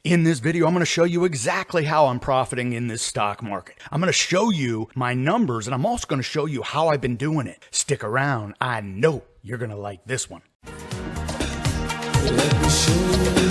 In this video, I'm going to show you exactly how I'm profiting in this stock market. I'm going to show you my numbers, and I'm also going to show you how I've been doing it. Stick around. I know you're going to like this one. Let me show you.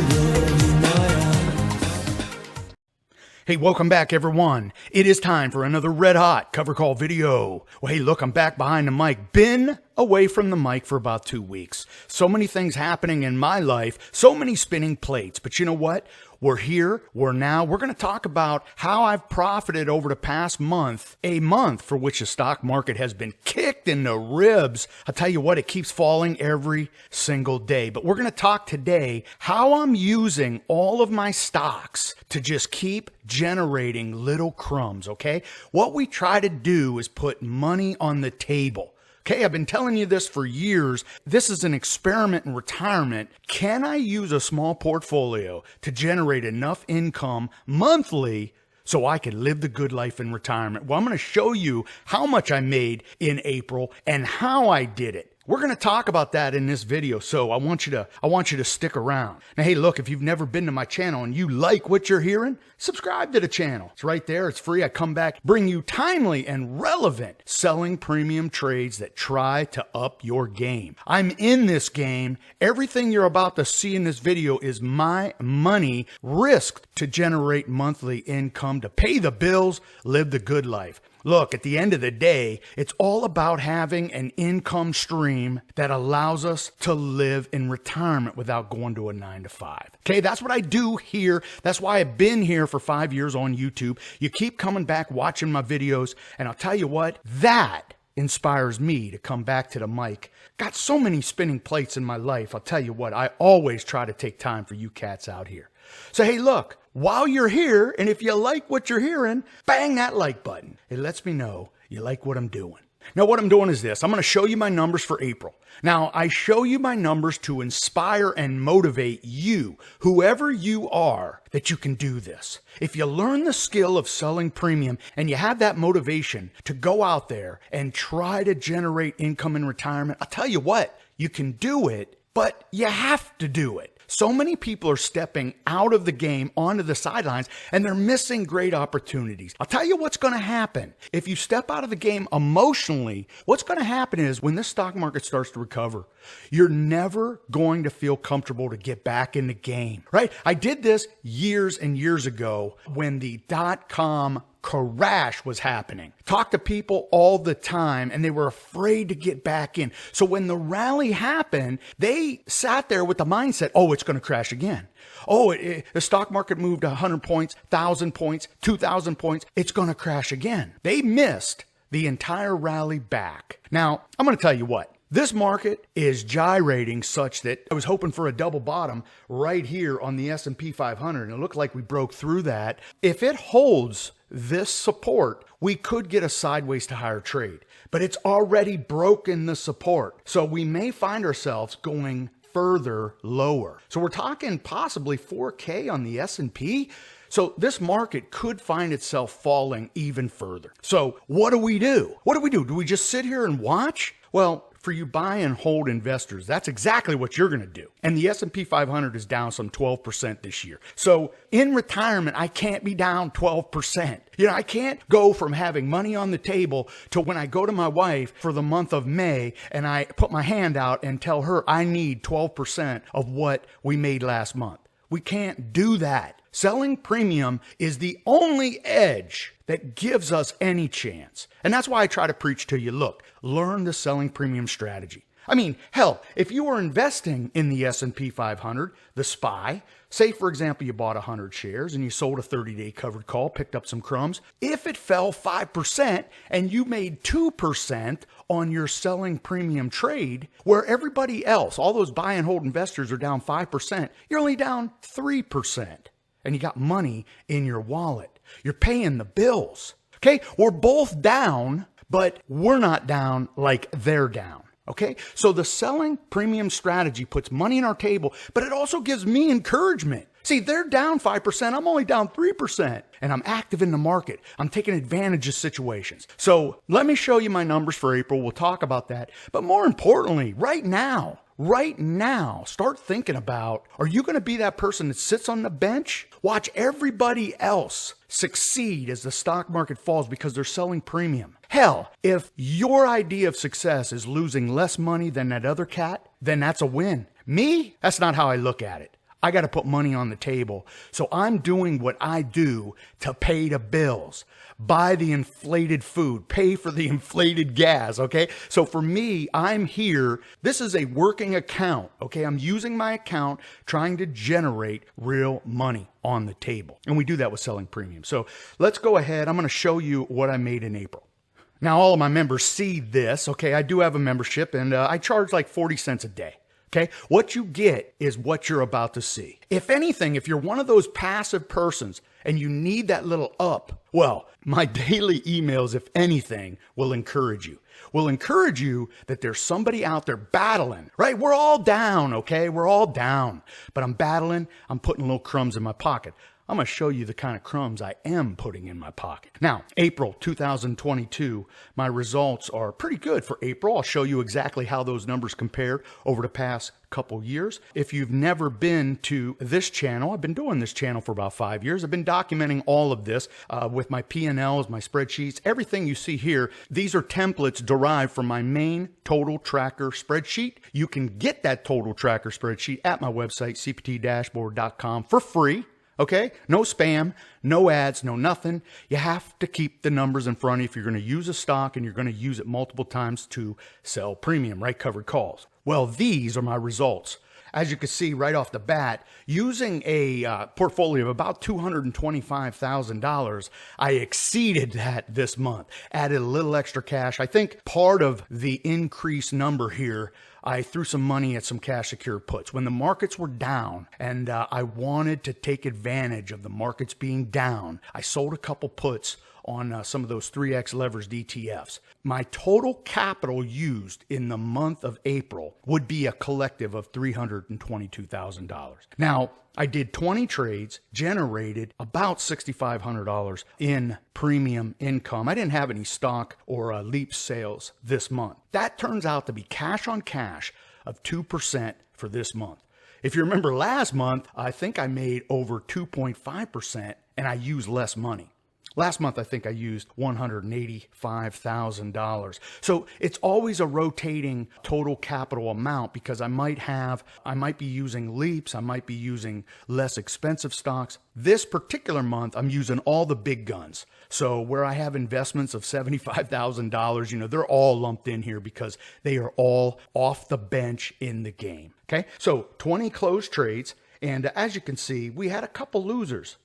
Hey, welcome back, everyone. It is time for another red-hot cover call video. Well, hey, look, I'm back behind the mic. Been away from the mic for about 2 weeks. So many things happening in my life, so many spinning plates. But you know what? We're here, we're now. We're going to talk about how I've profited over the past month, a month for which the stock market has been kicked in the ribs. I'll tell you what, it keeps falling every single day. But we're going to talk today how I'm using all of my stocks to just keep generating little crumbs, okay? What we try to do is put money on the table. Okay, I've been telling you this for years. This is an experiment in retirement. Can I use a small portfolio to generate enough income monthly so I can live the good life in retirement? Well, I'm going to show you how much I made in April and how I did it. We're going to talk about that in this video, so I want you to stick around. Now, hey, look, if you've never been to my channel and you like what you're hearing, subscribe to the channel. It's right there. It's free. I come back, bring you timely and relevant selling premium trades that try to up your game. I'm in this game. Everything you're about to see in this video is my money risked to generate monthly income, to pay the bills, live the good life. Look, at the end of the day, it's all about having an income stream that allows us to live in retirement without going to a 9-to-5. Okay, that's what I do here. That's why I've been here for 5 years on YouTube. You keep coming back watching my videos, and I'll tell you what, that inspires me to come back to the mic. Got so many spinning plates in my life. I'll tell you what, I always try to take time for you cats out here. So, hey, look, while you're here, and if you like what you're hearing, bang that like button. It lets me know you like what I'm doing. Now, what I'm doing is this. I'm going to show you my numbers for April. Now, I show you my numbers to inspire and motivate you, whoever you are, that you can do this. If you learn the skill of selling premium and you have that motivation to go out there and try to generate income in retirement, I'll tell you what, you can do it, but you have to do it. So many people are stepping out of the game onto the sidelines, and they're missing great opportunities. I'll tell you what's going to happen. If you step out of the game emotionally, what's going to happen is when this stock market starts to recover, you're never going to feel comfortable to get back in the game, right? I did this years and years ago when the .com crash was happening. Talked to people all the time, and they were afraid to get back in. So when the rally happened, they sat there with the mindset, oh, it's going to crash again. Oh, the stock market moved 100 points, 1,000 points, 2,000 points. It's going to crash again. They missed the entire rally back. Now, I'm going to tell you what. This market is gyrating such that I was hoping for a double bottom right here on the S&P 500, and it looked like we broke through that. If it holds this support, we could get a sideways to higher trade, but it's already broken the support. So we may find ourselves going further lower. So we're talking possibly 4K on the S&P. So this market could find itself falling even further. So what do we do? What do we do? Do we just sit here and watch? Well, for you buy and hold investors, that's exactly what you're going to do. And the S&P 500 is down some 12% this year. So in retirement, I can't be down 12%. I can't go from having money on the table to when I go to my wife for the month of May and I put my hand out and tell her I need 12% of what we made last month. We can't do that. Selling premium is the only edge that gives us any chance. And that's why I try to preach to you, look, learn the selling premium strategy. I mean, hell, if you were investing in the S&P 500, the SPY, say, for example, you bought 100 shares and you sold a 30-day covered call, picked up some crumbs. If it fell 5% and you made 2% on your selling premium trade, where everybody else, all those buy and hold investors are down 5%, you're only down 3%. And you got money in your wallet. You're paying the bills. Okay? We're both down, but we're not down like they're down. Okay? So the selling premium strategy puts money in our table, but it also gives me encouragement. See, they're down 5%. I'm only down 3%. And I'm active in the market. I'm taking advantage of situations. So let me show you my numbers for April. We'll talk about that. But more importantly, right now, right now, start thinking about, are you going to be that person that sits on the bench? Watch everybody else succeed as the stock market falls because they're selling premium. Hell, if your idea of success is losing less money than that other cat, then that's a win. Me, that's not how I look at it. I got to put money on the table. So I'm doing what I do to pay the bills, buy the inflated food, pay for the inflated gas, okay? So for me, I'm here. This is a working account, okay? I'm using my account trying to generate real money on the table. And we do that with selling premium. So let's go ahead. I'm going to show you what I made in April. Now, all of my members see this, okay? I do have a membership and I charge like 40 cents a day. Okay, what you get is what you're about to see. If anything, if you're one of those passive persons and you need that little up, well, my daily emails, if anything, will encourage you. Will encourage you that there's somebody out there battling, right? We're all down, okay? We're all down. But I'm battling, I'm putting little crumbs in my pocket. I'm going to show you the kind of crumbs I am putting in my pocket. Now, April 2022, my results are pretty good for April. I'll show you exactly how those numbers compare over the past couple years. If you've never been to this channel, I've been doing this channel for about 5 years. I've been documenting all of this with my P&Ls, my spreadsheets, everything you see here. These are templates derived from my main total tracker spreadsheet. You can get that total tracker spreadsheet at my website, cptdashboard.com, for free. Okay? No spam, no ads, no nothing. You have to keep the numbers in front of you if you're going to use a stock and you're going to use it multiple times to sell premium, right? Covered calls. Well, these are my results. As you can see right off the bat, using a portfolio of about $225,000, I exceeded that this month, added a little extra cash. I think part of the increased number here, I threw some money at some cash secured puts. When the markets were down and I wanted to take advantage of the markets being down, I sold a couple puts on some of those 3X leveraged ETFs. My total capital used in the month of April would be a collective of $322,000. Now, I did 20 trades, generated about $6,500 in premium income. I didn't have any stock or leap sales this month. That turns out to be cash on cash of 2% for this month. If you remember last month, I think I made over 2.5% and I used less money. Last month, I think I used $185,000. So it's always a rotating total capital amount because I might be using leaps, I might be using less expensive stocks. This particular month, I'm using all the big guns. So where I have investments of $75,000, they're all lumped in here because they are all off the bench in the game. Okay, so 20 closed trades. And as you can see, we had a couple losers.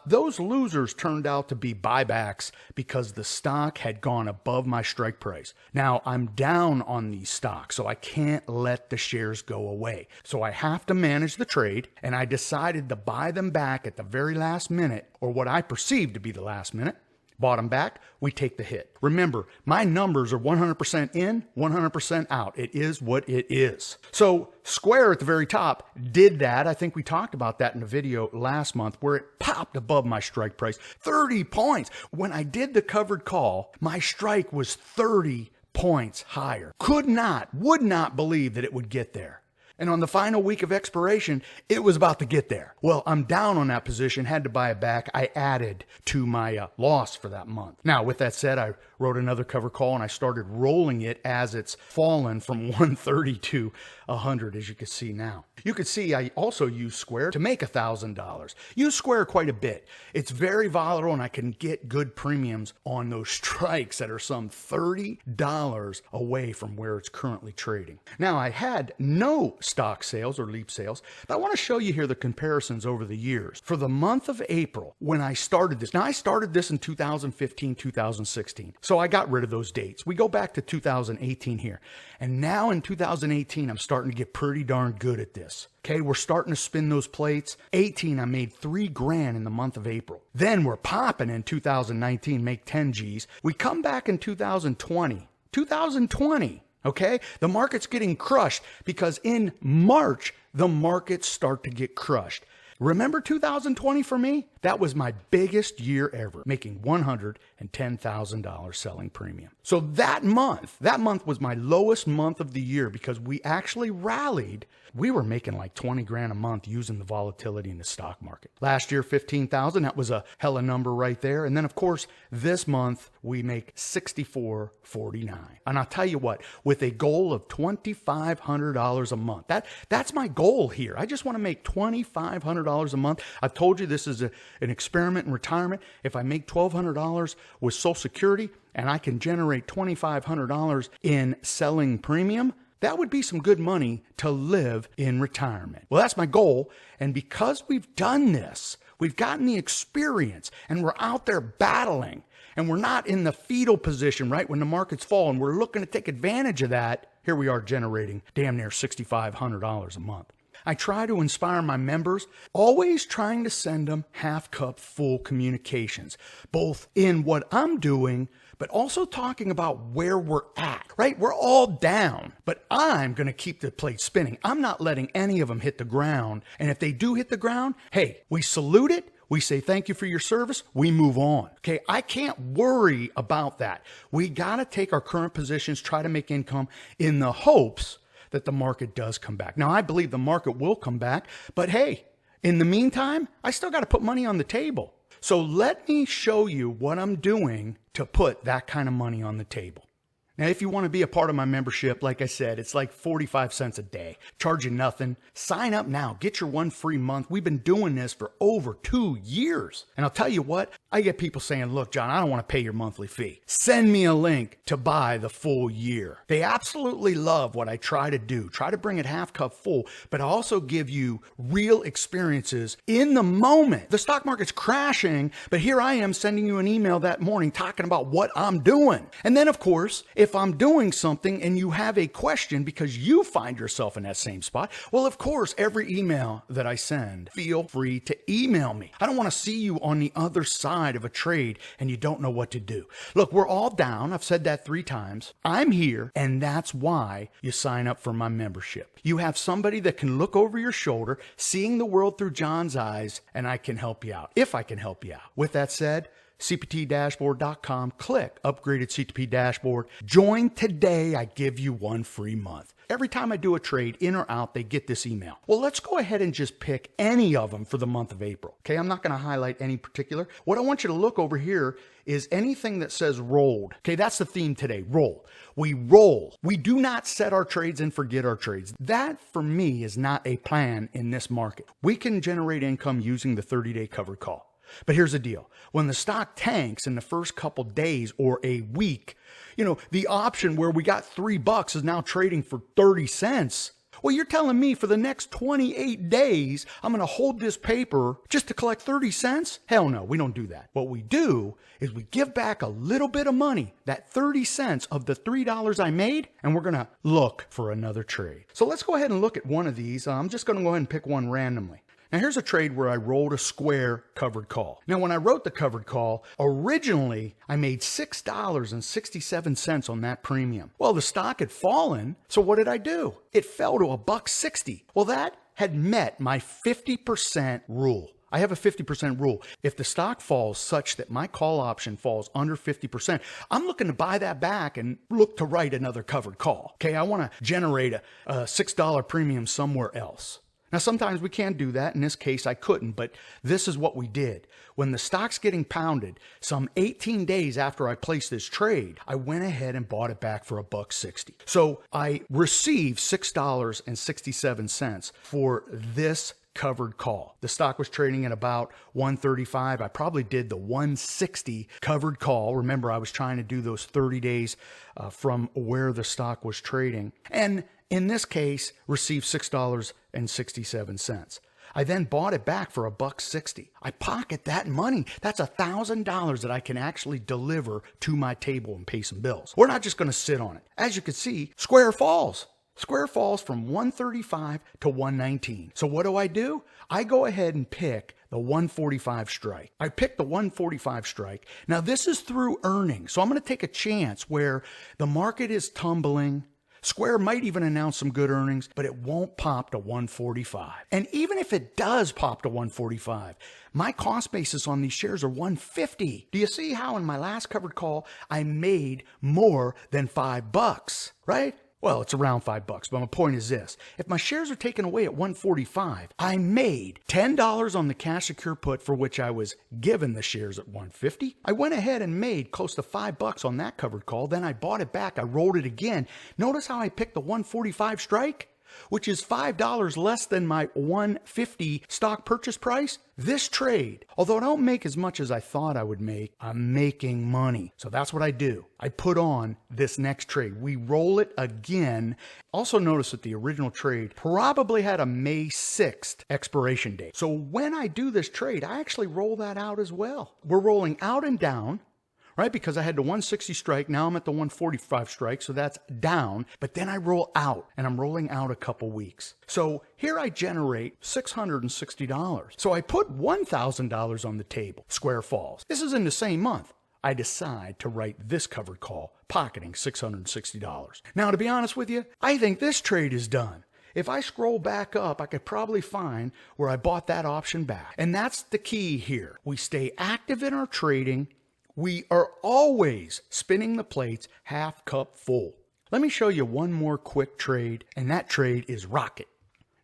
Those losers turned out to be buybacks because the stock had gone above my strike price. Now, I'm down on these stocks, so I can't let the shares go away. So I have to manage the trade, and I decided to buy them back at the very last minute, or what I perceived to be the last minute. Bought them back, we take the hit. Remember, my numbers are 100% in, 100% out. It is what it is. So Square at the very top did that. I think we talked about that in a video last month where it popped above my strike price. 30 points. When I did the covered call, my strike was 30 points higher. Would not believe that it would get there. And on the final week of expiration, it was about to get there. Well, I'm down on that position, had to buy it back. I added to my loss for that month. Now, with that said, I wrote another cover call and I started rolling it as it's fallen from 130 to 100, as you can see now. You can see I also use Square to make $1,000. Use Square quite a bit. It's very volatile and I can get good premiums on those strikes that are some $30 away from where it's currently trading. Now, I had no stock sales or leap sales, but I want to show you here the comparisons over the years. For the month of April, when I started this, now I started this in 2015, 2016, so I got rid of those dates. We go back to 2018 here, and now in 2018, I'm starting to get pretty darn good at this. Okay, we're starting to spin those plates. 18, I made $3,000 in the month of April. Then we're popping in 2019, make 10 G's. We come back in 2020. Okay, the market's getting crushed because in March, the markets start to get crushed. Remember 2020 for me? That was my biggest year ever, making $110,000 selling premium. So that month was my lowest month of the year because we actually rallied. We were making like 20 grand a month using the volatility in the stock market. Last year, 15,000, that was a hella number right there. And then of course, this month we make 64.49. And I'll tell you what, with a goal of $2,500 a month, that's my goal here. I just want to make $2,500 a month. I've told you this is an experiment in retirement. If I make $1,200 with Social Security and I can generate $2,500 in selling premium, that would be some good money to live in retirement. Well, that's my goal. And because we've done this, we've gotten the experience and we're out there battling and we're not in the fetal position, right? When the markets fall and we're looking to take advantage of that, here we are generating damn near $6,500 a month. I try to inspire my members, always trying to send them half cup full communications, both in what I'm doing, but also talking about where we're at, right? We're all down, but I'm going to keep the plate spinning. I'm not letting any of them hit the ground. And if they do hit the ground, hey, we salute it. We say thank you for your service. We move on. Okay, I can't worry about that. We got to take our current positions, try to make income in the hopes that the market does come back. Now, I believe the market will come back, but hey, in the meantime, I still got to put money on the table. So let me show you what I'm doing to put that kind of money on the table. Now, if you want to be a part of my membership, like I said, it's like 45 cents a day. Charge you nothing. Sign up now. Get your one free month. We've been doing this for over 2 years. And I'll tell you what, I get people saying, look, John, I don't want to pay your monthly fee. Send me a link to buy the full year. They absolutely love what I try to do. Try to bring it half cup full, but I also give you real experiences in the moment. The stock market's crashing, but here I am sending you an email that morning talking about what I'm doing. And then, of course, if I'm doing something and you have a question because you find yourself in that same spot, well, of course, every email that I send, feel free to email me. I don't want to see you on the other side of a trade and you don't know what to do. Look, we're all down. I've said that 3 times. I'm here, and that's why you sign up for my membership. You have somebody that can look over your shoulder, seeing the world through John's eyes, and I can help you out, if I can help you out. With that said, CPTdashboard.com, click Upgraded CTP Dashboard. Join today. I give you 1 free month. Every time I do a trade, in or out, they get this email. Well, let's go ahead and just pick any of them for the month of April. Okay, I'm not going to highlight any particular. What I want you to look over here is anything that says rolled. Okay, that's the theme today, roll. We roll. We do not set our trades and forget our trades. That, for me, is not a plan in this market. We can generate income using the 30-day covered call. But here's the deal. When the stock tanks in the first couple days or a week, the option where we got $3 is now trading for 30 cents. Well, you're telling me for the next 28 days, I'm going to hold this paper just to collect 30 cents? Hell no, we don't do that. What we do is we give back a little bit of money, that 30 cents of the $3 I made, and we're going to look for another trade. So let's go ahead and look at one of these. I'm just going to go ahead and pick one randomly. Now, here's a trade where I rolled a square covered call. Now, when I wrote the covered call, originally I made $6.67 on that premium. Well, the stock had fallen, so what did I do? It fell to $1.60. Well, that had met my 50% rule. I have a 50% rule. If the stock falls such that my call option falls under 50%, I'm looking to buy that back and look to write another covered call. Okay, I want to generate a $6 premium somewhere else. Now, sometimes we can't do that. In this case, I couldn't, but this is what we did. When the stock's getting pounded, some 18 days after I placed this trade, I went ahead and bought it back for $1.60. So I received $6.67 for this covered call. The stock was trading at about 135. I probably did the 160 covered call. Remember, I was trying to do those 30 days from where the stock was trading. And in this case, received $6.67. I then bought it back for $1.60. I pocket that money. That's $1,000 that I can actually deliver to my table and pay some bills. We're not just going to sit on it. As you can see, square falls. Square falls from 135 to 119. So what do? I go ahead and pick the 145 strike. I picked the 145 strike. Now this is through earnings. So I'm going to take a chance where the market is tumbling. Square might even announce some good earnings, but it won't pop to 145. And even if it does pop to 145, my cost basis on these shares are 150. Do you see how in my last covered call I made more than $5, right? Well, it's around $5, but my point is this. If my shares are taken away at 145, I made $10 on the cash secure put for which I was given the shares at 150. I went ahead and made close to $5 on that covered call. Then I bought it back. I rolled it again. Notice how I picked the 145 strike, which is $5 less than my 150 stock purchase price. This trade, although I don't make as much as I thought I would make, I'm making money. So that's what I do. I put on this next trade. We roll it again. Also notice that the original trade probably had a May 6th expiration date. So when I do this trade, I actually roll that out as well. We're rolling out and down, right? Because I had the 160 strike. Now I'm at the 145 strike. So that's down. But then I roll out, and I'm rolling out a couple weeks. So here I generate $660. So I put $1,000 on the table. Square falls. This is in the same month. I decide to write this covered call, pocketing $660. Now, to be honest with you, I think this trade is done. If I scroll back up, I could probably find where I bought that option back. And that's the key here. We stay active in our trading. We are always spinning the plates half cup full. Let me show you one more quick trade, and that trade is Rocket.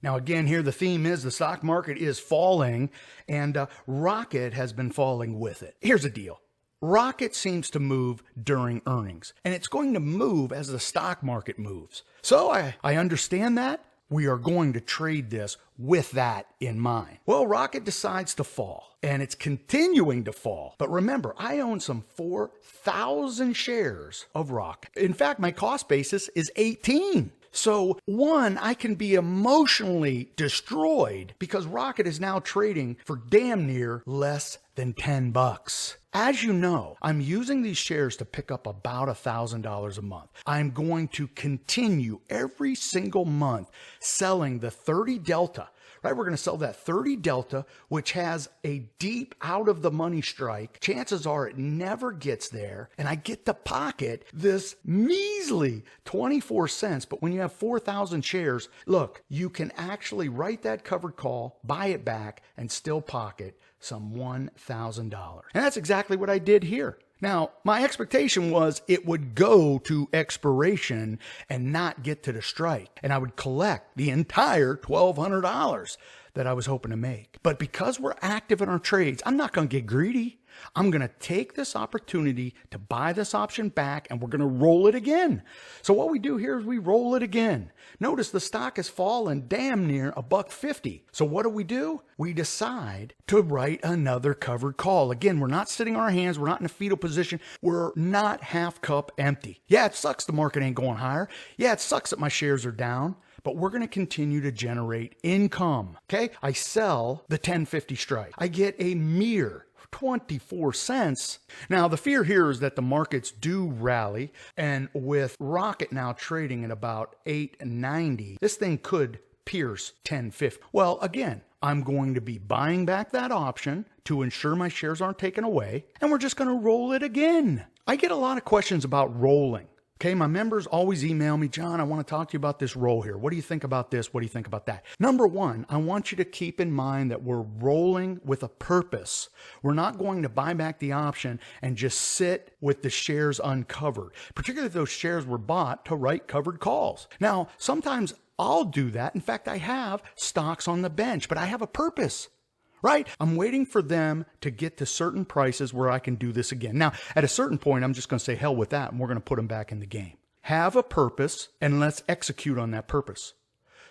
Now again, here the theme is the stock market is falling, and Rocket has been falling with it. Here's the deal. Rocket seems to move during earnings, and it's going to move as the stock market moves. So I understand that. We are going to trade this with that in mind. Well, Rocket decides to fall, and it's continuing to fall. But remember, I own some 4,000 shares of Rocket. In fact, my cost basis is 18. So one, I can be emotionally destroyed because Rocket is now trading for damn near less than $10. As you know, I'm using these shares to pick up about $1,000 a month. I'm going to continue every single month selling the 30 Delta. Right, we're going to sell that 30 Delta, which has a deep out of the money strike. Chances are it never gets there, and I get to pocket this measly 24 cents. But when you have 4,000 shares, look, you can actually write that covered call, buy it back, and still pocket some $1,000. And that's exactly what I did here. Now, my expectation was it would go to expiration and not get to the strike, and I would collect the entire $1,200 that I was hoping to make. But because we're active in our trades, I'm not going to get greedy. I'm going to take this opportunity to buy this option back, and we're going to roll it again. So what we do here is we roll it again. Notice the stock has fallen damn near $1.50. So what do? We decide to write another covered call. Again, we're not sitting on our hands. We're not in a fetal position. We're not half cup empty. Yeah, it sucks the market ain't going higher. Yeah, it sucks that my shares are down. But we're going to continue to generate income. Okay, I sell the 1050 strike. I get a mere 24 cents. Now, the fear here is that the markets do rally, and with Rocket now trading at about 890, this thing could pierce 1050. Well, again, I'm going to be buying back that option to ensure my shares aren't taken away, and we're just going to roll it again. I get a lot of questions about rolling. Okay, my members always email me, John, I want to talk to you about this roll here. What do you think about this? What do you think about that? Number one, I want you to keep in mind that we're rolling with a purpose. We're not going to buy back the option and just sit with the shares uncovered, particularly if those shares were bought to write covered calls. Now, sometimes I'll do that. In fact, I have stocks on the bench, but I have a purpose. Right? I'm waiting for them to get to certain prices where I can do this again. Now, at a certain point, I'm just going to say hell with that, and we're going to put them back in the game. Have a purpose, and let's execute on that purpose.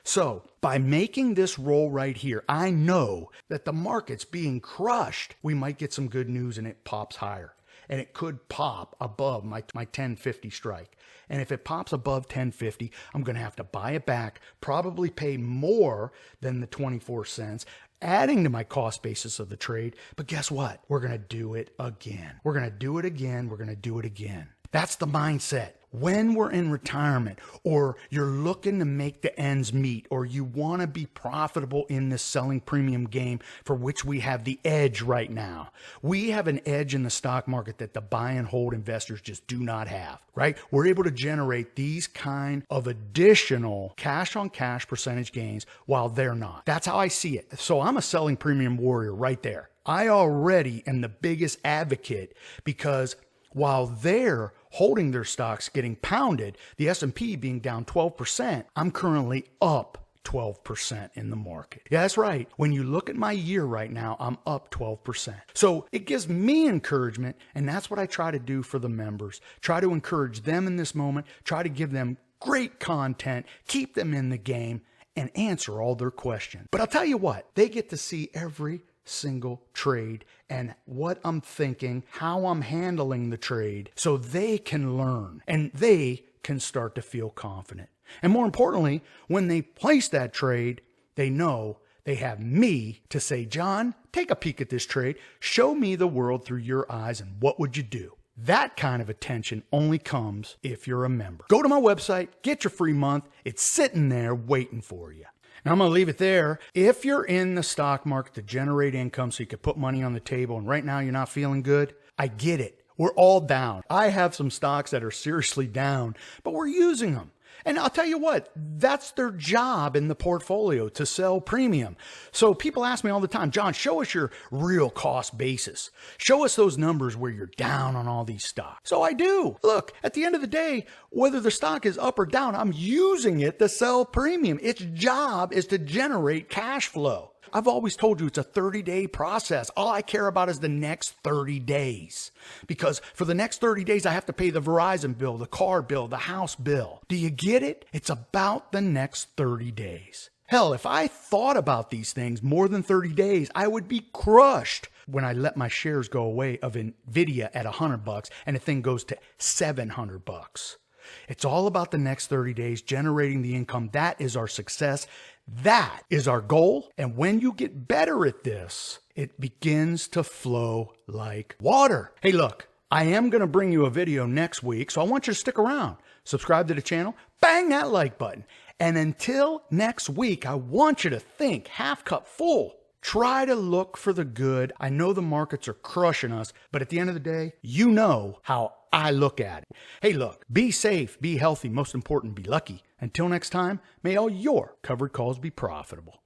So, by making this roll right here, I know that the market's being crushed. We might get some good news, and it pops higher. And it could pop above my 1050 strike. And if it pops above 1050, I'm going to have to buy it back, probably pay more than the 24 cents, adding to my cost basis of the trade. But guess what? We're going to do it again. We're going to do it again. We're going to do it again. That's the mindset. when we're in retirement, or you're looking to make the ends meet, or you want to be profitable in this selling premium game for which we have the edge right now. We have an edge in the stock market that the buy and hold investors just do not have, right? We're able to generate these kind of additional cash on cash percentage gains while they're not. That's how I see it. So I'm a selling premium warrior right there. I already am the biggest advocate because while they're holding their stocks getting pounded, the S&P being down 12%, I'm currently up 12% in the market. Yeah, that's right. When you look at my year right now, I'm up 12%. So it gives me encouragement, and that's what I try to do for the members. Try to encourage them in this moment, try to give them great content, keep them in the game, and answer all their questions. But I'll tell you what, they get to see every single trade and what I'm thinking, how I'm handling the trade, so they can learn and they can start to feel confident. And more importantly, when they place that trade, they know they have me to say, John, take a peek at this trade, show me the world through your eyes, and what would you do? That kind of attention only comes if you're a member. Go to my website, get your free month. It's sitting there waiting for you. Now, I'm going to leave it there. If you're in the stock market to generate income so you could put money on the table, and right now you're not feeling good, I get it. We're all down. I have some stocks that are seriously down, but we're using them. And I'll tell you what, that's their job in the portfolio, to sell premium. So people ask me all the time, John, show us your real cost basis. Show us those numbers where you're down on all these stocks. So I do. Look, at the end of the day, whether the stock is up or down, I'm using it to sell premium. Its job is to generate cash flow. I've always told you it's a 30-day process. All I care about is the next 30 days. Because for the next 30 days, I have to pay the Verizon bill, the car bill, the house bill. Do you get it? It's about the next 30 days. Hell, if I thought about these things more than 30 days, I would be crushed when I let my shares go away of Nvidia at $100 and the thing goes to $700. It's all about the next 30 days, generating the income. That is our success. That is our goal. And when you get better at this, it begins to flow like water. Hey, look, I am going to bring you a video next week, so I want you to stick around. Subscribe to the channel, bang that like button. And until next week, I want you to think half cup full. Try to look for the good. I know the markets are crushing us, but at the end of the day, you know how I look at it. Hey, look, be safe, be healthy, most important, be lucky. Until next time, may all your covered calls be profitable.